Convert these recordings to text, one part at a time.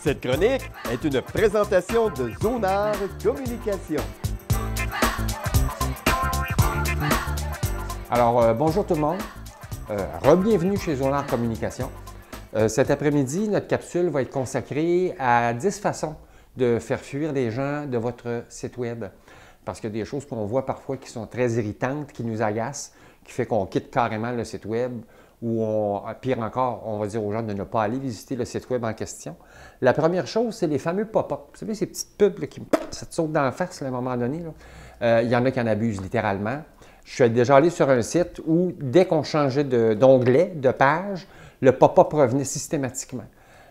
Cette chronique est une présentation de Zonard Communication. Alors, bonjour tout le monde. Re-bienvenue chez Zonard Communication. Cet après-midi, notre capsule va être consacrée à 10 façons de faire fuir les gens de votre site Web. Parce qu'il y a des choses qu'on voit parfois qui sont très irritantes, qui nous agacent, qui fait qu'on quitte carrément le site Web ou, pire encore, on va dire aux gens de ne pas aller visiter le site Web en question. La première chose, c'est les fameux pop-up. Vous savez, ces petites pubs là, ça te saute dans la face là, à un moment donné. Il y en a qui en abusent littéralement. Je suis déjà allé sur un site où, dès qu'on changeait d'onglet, de page, le pop-up revenait systématiquement,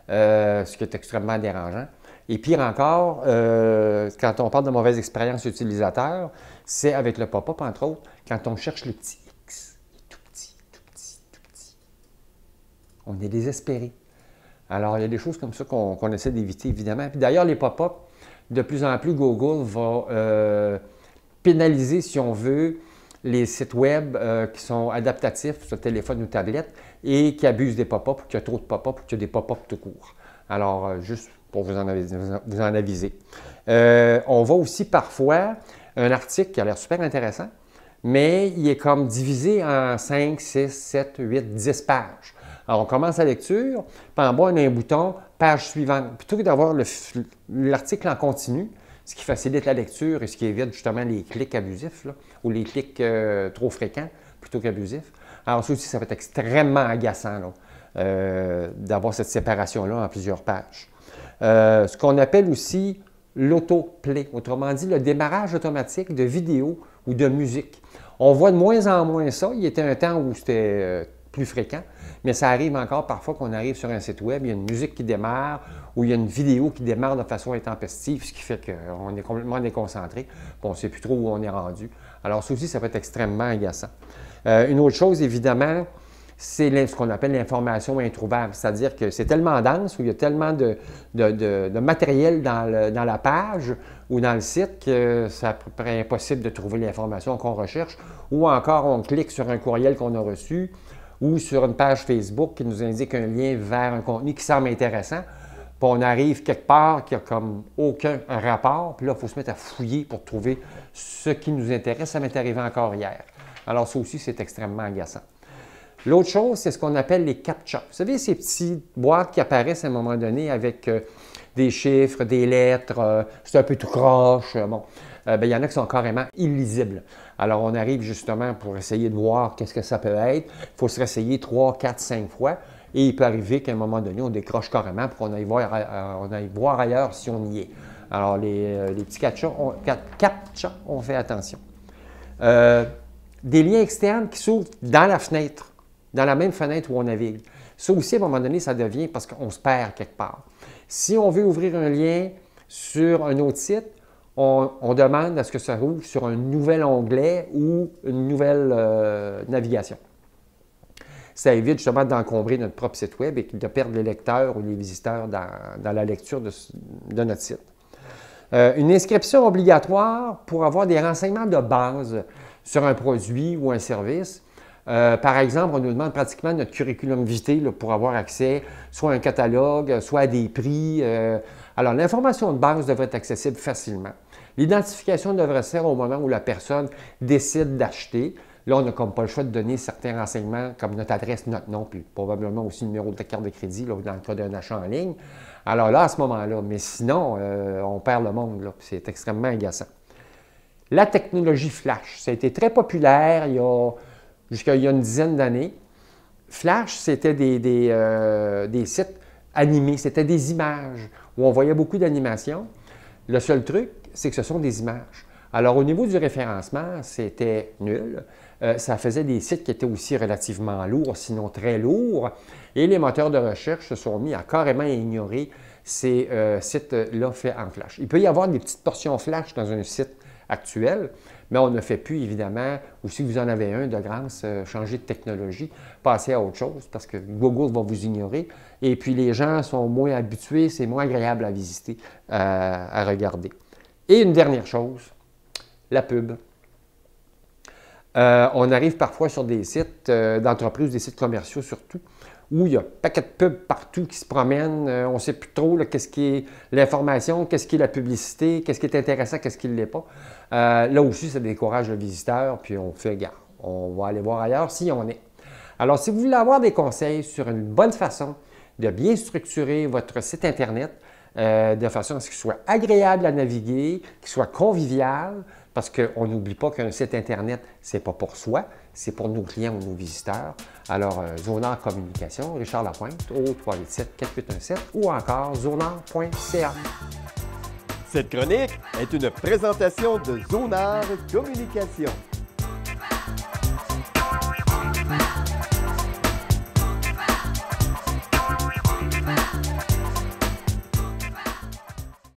ce qui est extrêmement dérangeant. Et pire encore, quand on parle de mauvaise expérience utilisateur, c'est avec le pop-up, entre autres, quand on cherche le petit X, il est tout petit, tout petit, tout petit. On est désespéré. Alors, il y a des choses comme ça qu'on essaie d'éviter, évidemment. Puis d'ailleurs, les pop-up, de plus en plus, Google va pénaliser, si on veut, les sites web qui sont adaptatifs sur téléphone ou tablette et qui abusent des pop-up ou qui ont trop de pop-up ou qui ont des pop-up tout court. Alors, juste pour vous en aviser. On voit aussi parfois un article qui a l'air super intéressant, mais il est comme divisé en 5, 6, 7, 8, 10 pages. Alors, on commence la lecture, puis en bas, on a un bouton « Page suivante ». Plutôt que d'avoir l'article en continu, ce qui facilite la lecture et ce qui évite justement les clics abusifs là, ou les clics trop fréquents plutôt qu'abusifs. Alors, ça aussi, ça va être extrêmement agaçant d'avoir cette séparation-là en plusieurs pages. Ce qu'on appelle aussi l'autoplay, autrement dit, le démarrage automatique de vidéos ou de musique. On voit de moins en moins ça. Il y était un temps où c'était plus fréquent, mais ça arrive encore parfois qu'on arrive sur un site web, il y a une musique qui démarre ou il y a une vidéo qui démarre de façon intempestive, ce qui fait qu'on est complètement déconcentré, puis on ne sait plus trop où on est rendu. Alors ça aussi, ça peut être extrêmement agaçant. Une autre chose, évidemment, c'est ce qu'on appelle l'information introuvable, c'est-à-dire que c'est tellement dense, où il y a tellement de matériel dans la page ou dans le site que c'est à peu près impossible de trouver l'information qu'on recherche, ou encore on clique sur un courriel qu'on a reçu, ou sur une page Facebook qui nous indique un lien vers un contenu qui semble intéressant, puis on arrive quelque part qui n'a comme aucun rapport, puis là, il faut se mettre à fouiller pour trouver ce qui nous intéresse. Ça m'est arrivé encore hier. Alors ça aussi, c'est extrêmement agaçant. L'autre chose, c'est ce qu'on appelle les CAPTCHA. Vous savez, ces petites boîtes qui apparaissent à un moment donné avec des chiffres, des lettres, c'est un peu tout croche. Bon, il y en a qui sont carrément illisibles. Alors, on arrive justement pour essayer de voir qu'est-ce que ça peut être. Il faut se réessayer 3, 4, 5 fois. Et il peut arriver qu'à un moment donné, on décroche carrément pour qu'on aille voir ailleurs si on y est. Alors, les petits CAPTCHA, on fait attention. Des liens externes qui s'ouvrent dans la fenêtre, dans la même fenêtre où on navigue. Ça aussi, à un moment donné, ça devient parce qu'on se perd quelque part. Si on veut ouvrir un lien sur un autre site, on demande à ce que ça ouvre sur un nouvel onglet ou une nouvelle navigation. Ça évite justement d'encombrer notre propre site web et de perdre les lecteurs ou les visiteurs dans la lecture de notre site. Une inscription obligatoire pour avoir des renseignements de base sur un produit ou un service. Par exemple, on nous demande pratiquement notre curriculum vitae pour avoir accès soit à un catalogue, soit à des prix. Alors, l'information de base devrait être accessible facilement. L'identification devrait se faire au moment où la personne décide d'acheter. Là, on n'a comme pas le choix de donner certains renseignements comme notre adresse, notre nom, puis probablement aussi le numéro de carte de crédit là, dans le cas d'un achat en ligne. Alors là, à ce moment-là, mais sinon, on perd le monde. C'est extrêmement agaçant. La technologie Flash, ça a été très populaire jusqu'à il y a une dizaine d'années. Flash, c'était des sites animés, c'était des images où on voyait beaucoup d'animations. Le seul truc, c'est que ce sont des images. Alors, au niveau du référencement, c'était nul. Ça faisait des sites qui étaient aussi relativement lourds, sinon très lourds. Et les moteurs de recherche se sont mis à carrément ignorer ces sites-là faits en Flash. Il peut y avoir des petites portions Flash dans un site actuel, mais on ne fait plus, évidemment, ou si vous en avez un de grâce, changer de technologie, passer à autre chose, parce que Google va vous ignorer. Et puis, les gens sont moins habitués, c'est moins agréable à visiter, à regarder. Et une dernière chose, la pub. On arrive parfois sur des sites d'entreprise, des sites commerciaux surtout, où il y a un paquet de pubs partout qui se promènent. On ne sait plus trop qu'est-ce qui est l'information, qu'est-ce qui est la publicité, qu'est-ce qui est intéressant, qu'est-ce qui ne l'est pas. Là aussi, ça décourage le visiteur, puis on fait gare. On va aller voir ailleurs si on est. Alors, si vous voulez avoir des conseils sur une bonne façon de bien structurer votre site Internet, de façon à ce qu'il soit agréable à naviguer, qu'il soit convivial, parce qu'on n'oublie pas qu'un site Internet, ce n'est pas pour soi, c'est pour nos clients ou nos visiteurs. Alors, Zonar Communication, Richard Lapointe, au 387-4817 ou encore zonar.ca. Cette chronique est une présentation de Zonar Communication.